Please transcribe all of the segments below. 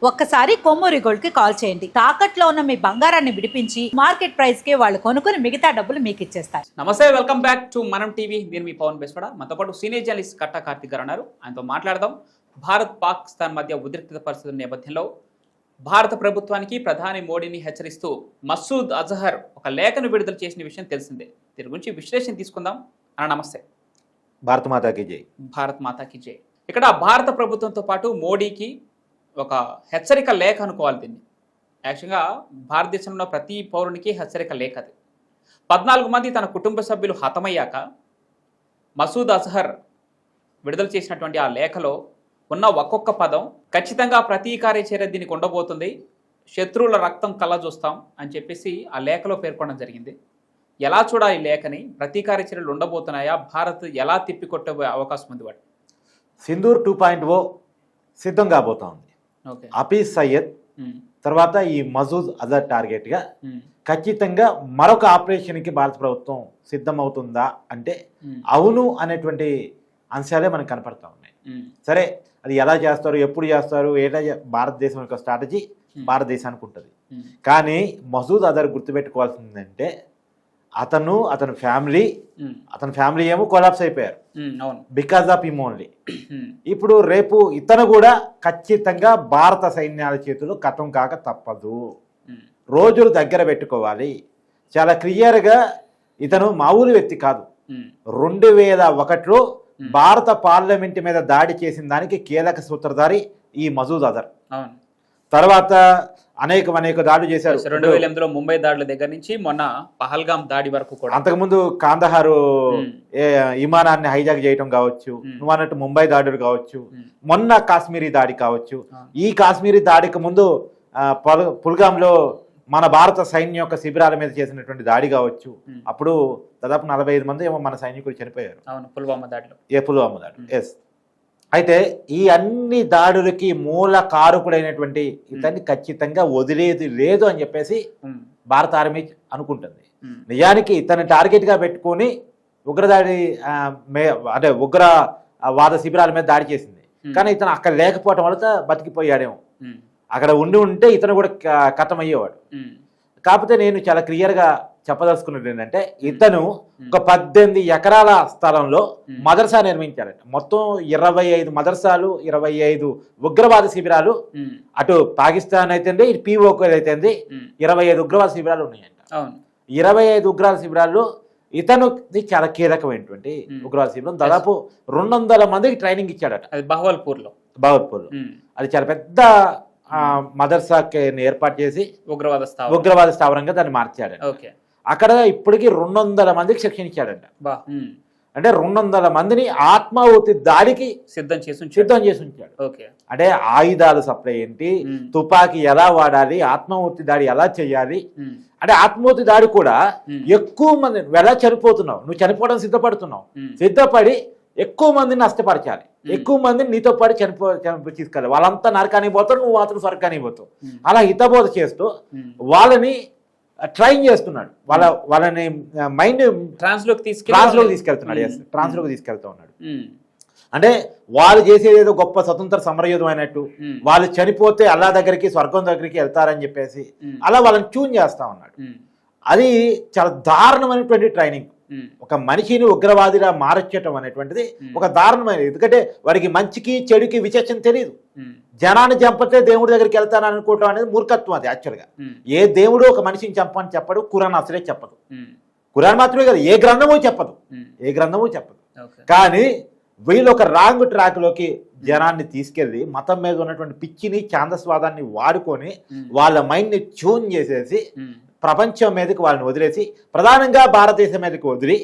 ఒక్కసారి కొమ్మూరి గోల్డ్ కి కాల్ చేయండి. తాకట్లో ఉన్న మీ బంగారాన్ని విడిపించి మార్కెట్ ప్రైస్ కి వాళ్ళు కొనుక్కుని మిగతా డబ్బులు మీకు ఇచ్చేస్తారు. నమస్తే, వెల్కమ్ బ్యాక్ టు మనం టీవీ. నేను మీ పవన్ బెస్వాడ. మనతో పాటు సీనియర్ జర్నలిస్ట్ కట్టా కార్తిక్ గారు ఉన్నారు. ఆయనతో మాట్లాడదాం. భారత్ పాకిస్తాన్ మధ్య ఉద్రిక్త పరిస్థితుల నేపథ్యంలో భారత ప్రభుత్వానికి ప్రధాని మోడీని హెచ్చరిస్తూ మసూద్ అజహర్ ఒక లేఖను విడుదల చేసిన విషయం తెలిసిందే. దీని గురించి విశ్లేషణ తీసుకుందాం. అన్న నమస్తే. భారత మాతాకి జై. భారత్ మాతాకి జై. ఇక్కడ భారత ప్రభుత్వంతో పాటు మోడీకి ఒక హెచ్చరిక లేఖ అనుకోవాలి దీన్ని. యాక్చువల్గా భారతదేశంలో ప్రతి పౌరునికి హెచ్చరిక లేఖ అది. 14 మంది తన కుటుంబ సభ్యులు హతమయ్యాక మసూద్ అజహర్ విడుదల చేసినటువంటి ఆ లేఖలో ఉన్న ఒక్కొక్క పదం ఖచ్చితంగా ప్రతీకార చర్య దీనికి ఉండబోతుంది, శత్రువుల రక్తం కళ్ళ చూస్తాం అని చెప్పేసి ఆ లేఖలో పేర్కొనడం జరిగింది. ఎలా చూడాలి ఈ లేఖని? ప్రతీకార చర్యలు ఉండబోతున్నాయా? భారత్ ఎలా తిప్పికొట్టే అవకాశం ఉంది? వాటి సింధూర్ 2.0 సిద్ధం కాబోతోంది. హఫీజ్ సయ్యద్ తర్వాత ఈ మసూద్ అజహర్ టార్గెట్గా ఖచ్చితంగా మరొక ఆపరేషన్కి భారత ప్రభుత్వం సిద్ధమవుతుందా అంటే అవును అనేటువంటి అంశాలే మనకు కనపడతా ఉన్నాయి. సరే, అది ఎలా చేస్తారు, ఎప్పుడు చేస్తారు, భారతదేశం యొక్క స్ట్రాటజీ భారతదేశానికి ఉంటుంది. కానీ మసూద్ అజహర్ గుర్తుపెట్టుకోవాల్సిందంటే అతని ఫ్యామిలీ ఏమో కొలాప్స్ అయిపోయారు బికాజ్ ఆఫ్ హిమ్ ఓన్లీ. ఇప్పుడు రేపు ఇతను కూడా ఖచ్చితంగా భారత సైన్యాల చేతులు కథం కాక తప్పదు. రోజులు దగ్గర పెట్టుకోవాలి. చాలా క్లియర్గా ఇతను మామూలు వ్యక్తి కాదు. 2001లో భారత పార్లమెంట్ మీద దాడి చేసిన దానికి కీలక సూత్రధారి ఈ మసూద్ అజహర్. తర్వాత అనేక దాడులు చేశారు. 2008లో ముంబై దాడుల దగ్గర నుంచి మొన్న పహల్గామ్ దాడి వరకు కూడా. అంతకుముందు కాందహారు విమానాన్ని హైజాక్ చేయడం కావచ్చు, నువ్వు అన్నట్టు ముంబై దాడులు కావచ్చు, మొన్న కాశ్మీరీ దాడి కావచ్చు. ఈ కాశ్మీరీ దాడికి ముందు పుల్గాంలో మన భారత సైన్యం యొక్క శిబిరాల మీద చేసినటువంటి దాడి కావచ్చు. అప్పుడు దాదాపు 45 మంది ఏమో మన సైనికులు చనిపోయారు పుల్వామా దాడిలో. ఎస్. అయితే ఈ అన్ని దాడులకి మూల కారకుడైనటువంటి ఇతన్ని ఖచ్చితంగా వదిలేది లేదు అని చెప్పేసి భారత ఆర్మీ అనుకుంటుంది. నిజానికి ఇతన్ని టార్గెట్గా పెట్టుకొని ఉగ్రదాడి అంటే ఉగ్రవాద శిబిరాల మీద దాడి చేసింది. కానీ ఇతను అక్కడ లేకపోవటం వల్ల బతికిపోయాడేమో. అక్కడ ఉంటే ఇతను కూడా కథమయ్యేవాడు. కాకపోతే నేను చాలా క్లియర్గా చెప్పదలుచుకున్నది ఏంటంటే ఇతను ఒక 18 ఎకరాల స్థలంలో మదర్సా నిర్మించారట. మొత్తం 25 మదర్సాలు, 25 ఉగ్రవాద శిబిరాలు. అటు పాకిస్తాన్ అయితే, ఇటు POK అయితే 25 ఉగ్రవాద శిబిరాలు ఉన్నాయంట. 25 ఉగ్రవాద శిబిరాల్లో ఇతను చాలా కీలకమైనటువంటి ఉగ్రవాద శిబిరం. దాదాపు 200 మందికి ట్రైనింగ్ ఇచ్చాడట. బహవల్పూర్లో. అది చాలా పెద్ద మదర్సాకి ఏర్పాటు చేసి ఉగ్రవాద స్థావరంగా దాన్ని మార్చాడు. అక్కడ ఇప్పటికీ 200 మందికి శిక్షణ ఇచ్చాడంట. అంటే 200 మందిని ఆత్మాహుతి దాడికి సిద్ధం చేసి ఉంచాడు. అంటే ఆయుధాలు సప్లై ఏంటి, తుపాకీ ఎలా వాడాలి, ఆత్మాహుతి దాడి ఎలా చేయాలి. అంటే ఆత్మాహుతి దాడి కూడా ఎక్కువ మంది ఎలా చనిపోతున్నావు, నువ్వు చనిపోవడం సిద్ధపడి ఎక్కువ మందిని నష్టపరచాలి, ఎక్కువ మందిని నీతో పాటు తీసుకెళ్ళాలి. వాళ్ళంతా నరకానికి పోతారు, నువ్వు మాత్రం స్వర్గానికి పోతావు. అలా హితబోధ చేస్తూ వాళ్ళని ట్రైన్ చేస్తున్నాడు. వాళ్ళని మైండ్ ట్రాన్స్లోకి తీసుకెళ్తా ఉన్నాడు. అంటే వాళ్ళు చేసేది ఏదో గొప్ప స్వతంత్ర సమరయుధం అయినట్టు, వాళ్ళు చనిపోతే అల్లా దగ్గరికి స్వర్గం దగ్గరికి వెళ్తారని చెప్పేసి అలా వాళ్ళని ట్యూన్ చేస్తా ఉన్నాడు. అది చాలా దారుణమైనటువంటి ట్రైనింగ్. ఒక మనిషిని ఉగ్రవాదిగా మార్చటం అనేటువంటిది ఒక దారుణమైనది. ఎందుకంటే వాడికి మంచికి చెడుకి విచక్షణ తెలియదు. జనాన్ని చంపితే దేవుడి దగ్గరికి వెళ్తాను అనుకోవటం అనేది మూర్ఖత్వం. అది యాక్చువల్గా ఏ దేవుడు ఒక మనిషిని చంపని చెప్పడు, ఖురాన్ అసలే చెప్పదు. ఖురాన్ మాత్రమే కాదు, ఏ గ్రంథము చెప్పదు. కానీ వీళ్ళు ఒక రాంగ్ ట్రాక్ లోకి జనాన్ని తీసుకెళ్లి మతం మీద ఉన్నటువంటి పిచ్చిని, ఛాందస్వాదాన్ని వాడుకొని వాళ్ళ మైండ్ ని ట్యూన్ చేసేసి ప్రపంచం మీదకి వాళ్ళని వదిలేసి ప్రధానంగా భారతదేశం మీదకి వదిలి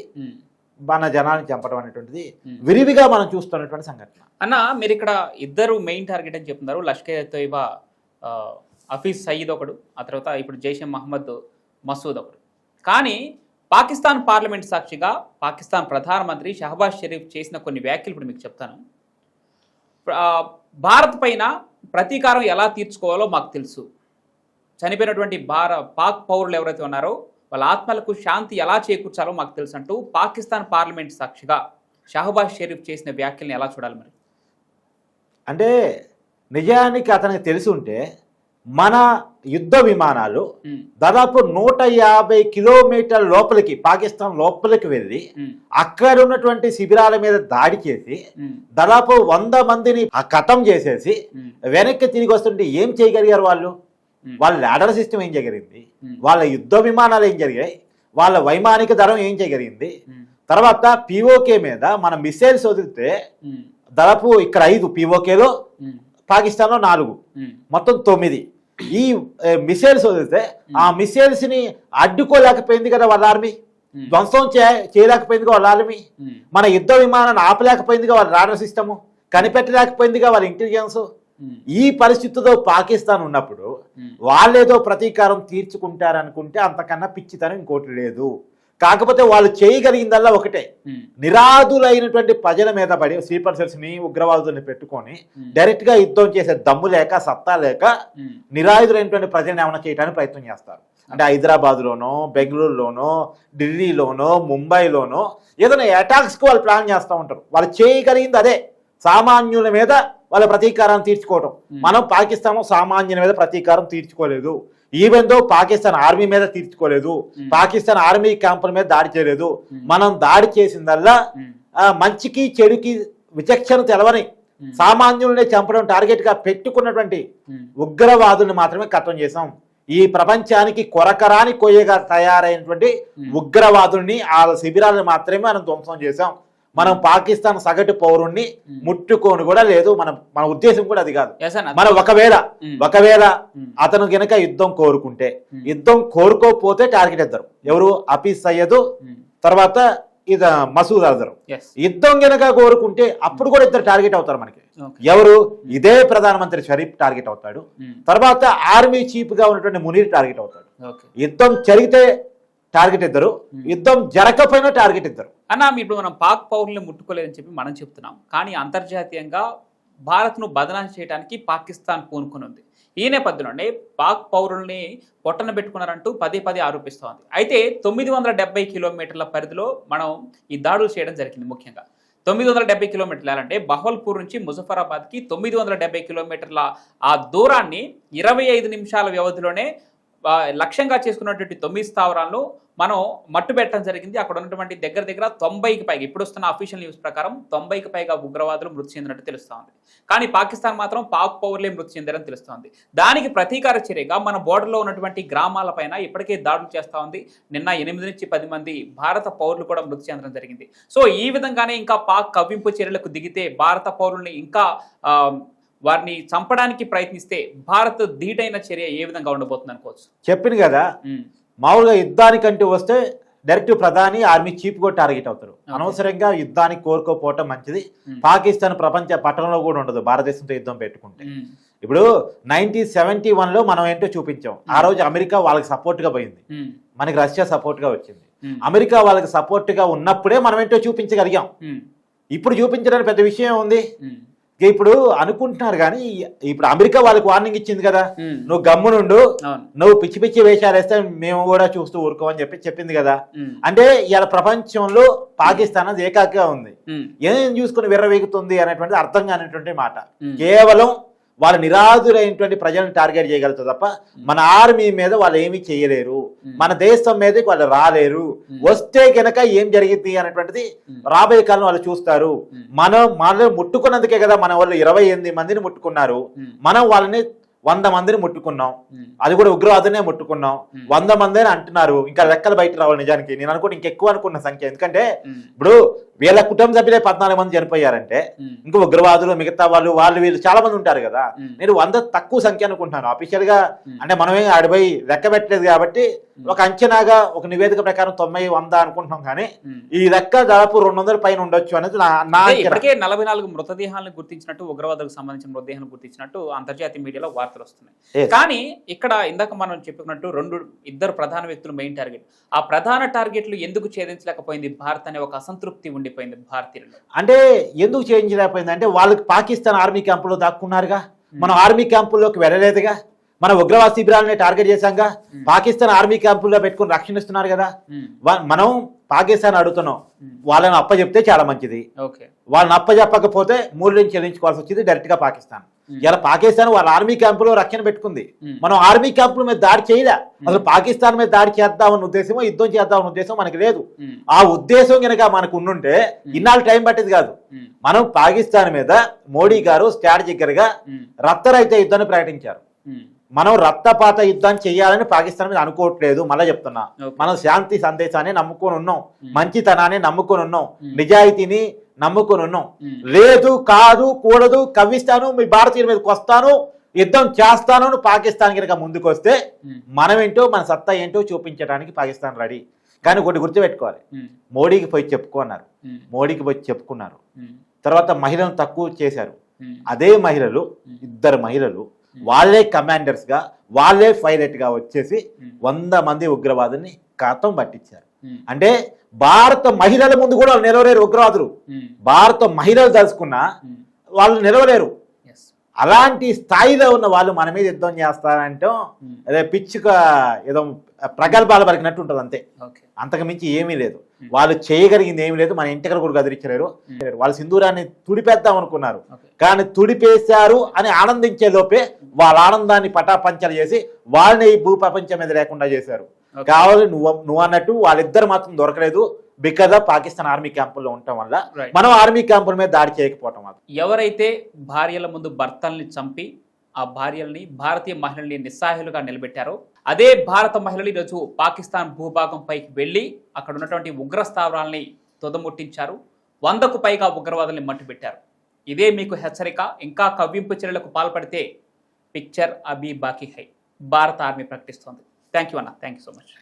మన జనాన్ని చంపడం అనేటువంటిది విరివిగా మనం చూస్తున్నటువంటి సంఘటన. అన్న, మీరు ఇక్కడ ఇద్దరు మెయిన్ టార్గెట్ అని చెప్తున్నారు. లష్కర్ తోయిబా హఫీజ్ సయీద్ ఒకడు, ఆ తర్వాత ఇప్పుడు జైషే మహమ్మద్ మసూద్ ఒకడు. కానీ పాకిస్తాన్ పార్లమెంట్ సాక్షిగా పాకిస్తాన్ ప్రధానమంత్రి షహబాజ్ షరీఫ్ చేసిన కొన్ని వ్యాఖ్యలు ఇప్పుడు మీకు చెప్తాను. భారత్ పైన ప్రతీకారం ఎలా తీర్చుకోవాలో మాకు తెలుసు, చనిపోయినటువంటి పాక్ పౌరులు ఎవరైతే ఉన్నారో వాళ్ళ ఆత్మలకు శాంతి ఎలా చేకూర్చాలో మాకు తెలుసు అంటూ పాకిస్తాన్ పార్లమెంట్ సాక్షిగా షహబాజ్ షరీఫ్ చేసిన వ్యాఖ్యల్ని ఎలా చూడాలి? మరి అంటే నిజానికి అతనికి తెలిసి ఉంటే మన యుద్ధ విమానాలు దాదాపు 150 కిలోమీటర్ల లోపలికి పాకిస్తాన్ లోపలికి వెళ్ళి అక్కడ ఉన్నటువంటి శిబిరాల మీద దాడి చేసి దాదాపు 100 మందిని ఖతం చేసేసి వెనక్కి తిరిగి వస్తుంటే ఏం చేయగలిగారు వాళ్ళు? వాళ్ళ లాడర్ సిస్టమ్ ఏం చేయగలిగింది? వాళ్ళ యుద్ధ విమానాలు ఏం జరిగాయి? వాళ్ళ వైమానిక దళం ఏం చేయగలిగింది? తర్వాత పిఓకే మీద మన మిసైల్స్ వదిలితే దాదాపు ఇక్కడ 5 పిఓకేలో, పాకిస్తాన్లో 4, మొత్తం 9 ఈ మిసైల్స్ వదిలితే ఆ మిసైల్స్ ని అడ్డుకోలేకపోయింది కదా వాళ్ళ ఆర్మీ, ధ్వంసం చేయలేకపోయిందిగా వాళ్ళ ఆర్మీ, మన యుద్ధ విమానాన్ని ఆపలేకపోయిందిగా వాళ్ళ రాడర్ సిస్టము, కనిపెట్టలేకపోయిందిగా వాళ్ళ ఇంటెలిజెన్స్. ఈ పరిస్థితితో పాకిస్తాన్ ఉన్నప్పుడు వాళ్ళేదో ప్రతీకారం తీర్చుకుంటారనుకుంటే అంతకన్నా పిచ్చితనం ఇంకోటి లేదు. కాకపోతే వాళ్ళు చేయగలిగిందల్లా ఒకటే, నిరాదులైనటువంటి ప్రజల మీద పడి స్లీపర్ సెల్స్ ని ఉగ్రవాదుల్ని పెట్టుకొని డైరెక్ట్ గా యుద్ధం చేసే దమ్ము లేక సత్తా లేక నిరాయుధులైనటువంటి ప్రజలను ఏమైనా చేయడానికి ప్రయత్నం చేస్తారు. అంటే హైదరాబాద్లోనో, బెంగళూరులోనో, ఢిల్లీలోనో, ముంబైలోనో ఏదైనా అటాక్స్కి వాళ్ళు ప్లాన్ చేస్తూ ఉంటారు. వాళ్ళు చేయగలిగింది అదే, సామాన్యుల మీద వాళ్ళ ప్రతీకారాన్ని తీర్చుకోవడం. మనం పాకిస్తాన్ సామాన్యుల మీద ప్రతీకారం తీర్చుకోలేదు. ఈవెన్ దో పాకిస్తాన్ ఆర్మీ మీద తీర్చుకోలేదు, పాకిస్తాన్ ఆర్మీ క్యాంపుల మీద దాడి చేయలేదు. మనం దాడి చేసిందల్లా మంచికి చెడుకి విచక్షణ తెలవని సామాన్యులనే చంపడం టార్గెట్ గా పెట్టుకున్నటువంటి ఉగ్రవాదుల్ని మాత్రమే ఖతం చేశాం. ఈ ప్రపంచానికి కొరకరాని కొయ్యగా తయారైనటువంటి ఉగ్రవాదుల్ని ఆ శిబిరాలను మాత్రమే మనం ధ్వంసం చేశాం. మనం పాకిస్తాన్ సగటు పౌరుణ్ణి ముట్టుకోని కూడా లేదు. మన ఉద్దేశం కూడా అది కాదు. మనం ఒకవేళ అతను గనక యుద్ధం కోరుకుంటే, యుద్ధం కోరుకోకపోతే టార్గెట్ ఇద్దరు, ఎవరు? హఫీజ్ సయ్యద్, తర్వాత ఇది మసూద్ అజర్. యుద్ధం గనక కోరుకుంటే అప్పుడు కూడా ఇద్దరు టార్గెట్ అవుతారు మనకి. ఎవరు? ఇదే ప్రధానమంత్రి షరీఫ్ టార్గెట్ అవుతాడు, తర్వాత ఆర్మీ చీఫ్ గా ఉన్నటువంటి మునీర్ టార్గెట్ అవుతాడు. యుద్ధం జరిగితే టార్గెట్ ఇద్దరు, యుద్ధం జరగకపోయినా టార్గెట్ ఇద్దరు. అన్న ఇప్పుడు మనం పాక్ పౌరుల్ని ముట్టుకోలేదని చెప్పి మనం చెప్తున్నాం, కానీ అంతర్జాతీయంగా భారత్ను బదనాం చేయడానికి పాకిస్తాన్ పూనుకుని ఉంది. ఈ నేపథ్యంలోనే పాక్ పౌరుల్ని పొట్టన పెట్టుకున్నారంటూ పదే ఆరోపిస్తోంది. అయితే 970 కిలోమీటర్ల పరిధిలో మనం ఈ దాడులు చేయడం జరిగింది. ముఖ్యంగా 970 కిలోమీటర్లు అంటే బహవల్పూర్ నుంచి ముజఫరాబాద్కి 970 కిలోమీటర్ల ఆ దూరాన్ని 25 నిమిషాల వ్యవధిలోనే లక్ష్యంగా చేసుకున్నటువంటి 9 స్థావరాలను మనం మట్టు పెట్టడం జరిగింది. అక్కడ ఉన్నటువంటి దగ్గర 90కి పైగా, ఇప్పుడు వస్తున్న అఫీషియల్ న్యూస్ ప్రకారం 90కి పైగా ఉగ్రవాదులు మృతి చెందినట్టు తెలుస్తోంది. కానీ పాకిస్తాన్ మాత్రం పాక్ పౌరులే మృతి చెందారని తెలుస్తోంది. దానికి ప్రతీకార చర్యగా మన బోర్డర్లో ఉన్నటువంటి గ్రామాలపైన ఇప్పటికే దాడులు చేస్తూ ఉంది. నిన్న 8 నుంచి 10 మంది భారత పౌరులు కూడా మృతి చెందడం జరిగింది. సో ఈ విధంగానే ఇంకా పాక్ కవ్వింపు చర్యలకు దిగితే, భారత పౌరుల్ని ఇంకా వారిని చంపడానికి ప్రయత్నిస్తే భారత్ ధీటైన చర్య ఏ విధంగా ఉండబోతుంది అనుకోవచ్చు? చెప్పింది కదా, మామూలుగా యుద్ధానికంటూ వస్తే డైరెక్ట్ ప్రధాని ఆర్మీ చీఫ్ కూడా టార్గెట్ అవుతారు. అనవసరంగా యుద్ధానికి కోరుకోపోవటం మంచిది. పాకిస్తాన్ ప్రపంచ పట్టణంలో కూడా ఉండదు భారతదేశంతో యుద్ధం పెట్టుకుంటే. ఇప్పుడు 1971లో మనం ఏంటో చూపించాం. ఆ రోజు అమెరికా వాళ్ళకి సపోర్ట్ గా పోయింది, మనకి రష్యా సపోర్ట్ గా వచ్చింది. అమెరికా వాళ్ళకి సపోర్ట్ గా ఉన్నప్పుడే మనం ఏంటో చూపించగలిగాం. ఇప్పుడు చూపించడానికి పెద్ద విషయం ఉంది. ఇప్పుడు అనుకుంటున్నారు కానీ ఇప్పుడు అమెరికా వాళ్ళకి వార్నింగ్ ఇచ్చింది కదా, నువ్వు గమ్మునుండు, నువ్వు పిచ్చి పిచ్చి వేషాలు వేస్తే మేము కూడా చూస్తూ ఊరుకోమని చెప్పింది కదా. అంటే ఇవాళ ప్రపంచంలో పాకిస్తాన్ అది ఏకాకిగా ఉంది, ఏం చూసుకుని విర్రవీగుతుంది అనేటువంటిది అర్థం కానిటువంటి మాట. కేవలం వాళ్ళ నిరాదులైనటువంటి ప్రజలను టార్గెట్ చేయగలుగుతారు తప్ప మన ఆర్మీ మీద వాళ్ళు ఏమీ చేయలేరు, మన దేశం మీదకి వాళ్ళు రాలేరు. వస్తే కనుక ఏం జరిగింది అనేటువంటిది రాబోయే కాలం వాళ్ళు చూస్తారు. మనల్ని ముట్టుకున్నందుకే కదా మన వాళ్ళు 28 మందిని ముట్టుకున్నారు, మనం వాళ్ళని 100 మందిని ముట్టుకున్నాం, అది కూడా ఉగ్రవాదునే ముట్టుకున్నాం. 100 మంది అని అంటున్నారు, ఇంకా లెక్కలు బయట రావాలి. నిజానికి నేను అనుకుంటే ఇంకెక్కువ అనుకున్న సంఖ్య, ఎందుకంటే ఇప్పుడు వీళ్ళ కుటుంబ సభ్యులే 14 మంది చనిపోయారంటే ఇంకా ఉగ్రవాదులు మిగతా వాళ్ళు వీళ్ళు చాలా మంది ఉంటారు కదా. నేను 100 తక్కువ సంఖ్య అనుకుంటున్నాను అఫీషియల్ గా. అంటే మనమే ఆడిపోయి లెక్క పెట్టలేదు కాబట్టి ఒక అంచనాగా ఒక నివేదిక ప్రకారం 90-100 అనుకుంటున్నాం, కానీ ఈ లెక్క దాదాపు 200 పైన ఉండొచ్చు అనేది నా. ఇప్పటికే 44 మృతదేహాలను గుర్తించినట్టు, ఉగ్రవాదులకు సంబంధించిన మృతదేహాలను గుర్తించినట్టు అంతర్జాతీయ మీడియాలో వార్తలు వస్తున్నాయి. కానీ ఇక్కడ ఇందాక మనం చెప్పుకున్నట్టు 2 ప్రధాన వ్యక్తులు మెయిన్ టార్గెట్. ఆ ప్రధాన టార్గెట్లు ఎందుకు ఛేదించలేకపోయింది భారత్ అనే ఒక అసంతృప్తి ఉండిపోయింది భారతీయులు. అంటే ఎందుకు ఛేదించలేకపోయింది అంటే వాళ్ళకి పాకిస్తాన్ ఆర్మీ క్యాంపులో దాక్కున్నారుగా, మనం ఆర్మీ క్యాంపుల్లోకి వెళ్ళలేదుగా, మన ఉగ్రవాద శిబిరాలని టార్గెట్ చేశాంగా, పాకిస్తాన్ ఆర్మీ క్యాంపుల్లో పెట్టుకుని రక్షణ ఇస్తున్నారు కదా. మనం పాకిస్తాన్ అడుగుతున్నాం, వాళ్ళని అప్పచెప్తే చాలా మంచిది, వాళ్ళని అప్పచెప్పకపోతే మూల్యం చెల్లించుకోవాల్సి వచ్చింది డైరెక్ట్ గా పాకిస్తాన్. ఇలా పాకిస్తాన్ వాళ్ళ ఆర్మీ క్యాంపులో రక్షణ పెట్టుకుంది. మనం ఆర్మీ క్యాంపుల మీద దాడి చేయలే. అసలు పాకిస్తాన్ మీద దాడి చేద్దామన్న ఉద్దేశమో యుద్ధం చేద్దామన్న ఉద్దేశం మనకి లేదు. ఆ ఉద్దేశం కనుక మనకు ఉండుంటే ఇన్నాళ్ళు టైం పట్టేది కాదు. మనం పాకిస్తాన్ మీద మోడీ గారు స్ట్రాటజికల్ గా రక్తరహిత యుద్ధాన్ని ప్రకటించారు. మనం రక్తపాత యుద్ధాన్ని చేయాలని పాకిస్తాన్ మీద అనుకోవట్లేదు. మళ్ళీ చెప్తున్నా, మనం శాంతి సందేశాన్ని నమ్ముకొని ఉన్నాం, మంచితనాన్ని నమ్ముకొని ఉన్నాం, నిజాయితీని నమ్ముకొని ఉన్నాం. లేదు కాదు కూడదు కవ్విస్తాను, మీ భారతీయుల మీదకి వస్తాను, యుద్ధం చేస్తాను అని పాకిస్తాన్ కనుక ముందుకు వస్తే మనమేంటో మన సత్తా ఏంటో చూపించడానికి పాకిస్తాన్ రెడీ. కానీ ఒకటి గుర్తుపెట్టుకోవాలి, మోడీకి పోయి చెప్పుకున్నారు, మోడీకి పోయి చెప్పుకున్నారు, తర్వాత మహిళలను తక్కువ చేశారు. అదే మహిళలు, ఇద్దరు మహిళలు వాళ్ళే కమాండర్స్ గా, వాళ్ళే పైలట్ గా వచ్చేసి 100 మంది ఉగ్రవాదుల్ని కాతం పట్టించారు. అంటే భారత మహిళల ముందు కూడా వాళ్ళు నిలవలేరు ఉగ్రవాదులు. భారత మహిళలు తలుచుకున్నా వాళ్ళు నిలవలేరు. అలాంటి స్థాయిలో ఉన్న వాళ్ళు మన మీద యుద్ధం చేస్తారంటే అదే పిచ్చుగా ఏదో ప్రగల్భాలు పలికినట్టు ఉంటుంది అంతే, అంతకు మించి ఏమీ లేదు. వాళ్ళు చేయగలిగింది ఏమీ లేదు. మన ఇంటికలు కూడా గదిరించలేరు. వాళ్ళు సింధూరాన్ని తుడిపేద్దాం అనుకున్నారు, కానీ తుడిపేశారు అని ఆనందించే లోపే వాళ్ళ ఆనందాన్ని పటాపంచలు చేసి వాళ్ళని ఈ భూ ప్రపంచం మీద లేకుండా చేశారు. కావాలి నువ్వు అన్నట్టు వాళ్ళిద్దరు మాత్రం దొరకలేదు. బికాజ్ ఆఫ్ పాకిస్తాన్ ఆర్మీ క్యాంపుల్లో ఉండటం వల్ల మనం ఆర్మీ క్యాంపుల మీద దాడి చేయకపోవటం వల్ల. ఎవరైతే భార్యల ముందు భర్తల్ని చంపి ఆ భార్యల్ని, భారతీయ మహిళల్ని నిస్సహాయులుగా నిలబెట్టారో అదే భారత మహిళలు ఈరోజు పాకిస్తాన్ భూభాగం పైకి వెళ్ళి అక్కడ ఉన్నటువంటి ఉగ్ర స్థావరాలని తుదముట్టించారు. 100కు పైగా ఉగ్రవాదుల్ని మట్టుబెట్టారు. ఇదే మీకు హెచ్చరిక. ఇంకా కవ్వింపు చర్యలకు పాల్పడితే పిక్చర్ అభి బాకీ హై భారత ఆర్మీ ప్రకటిస్తోంది. థ్యాంక్ యూ అన్న, థ్యాంక్ యూ సో మచ్.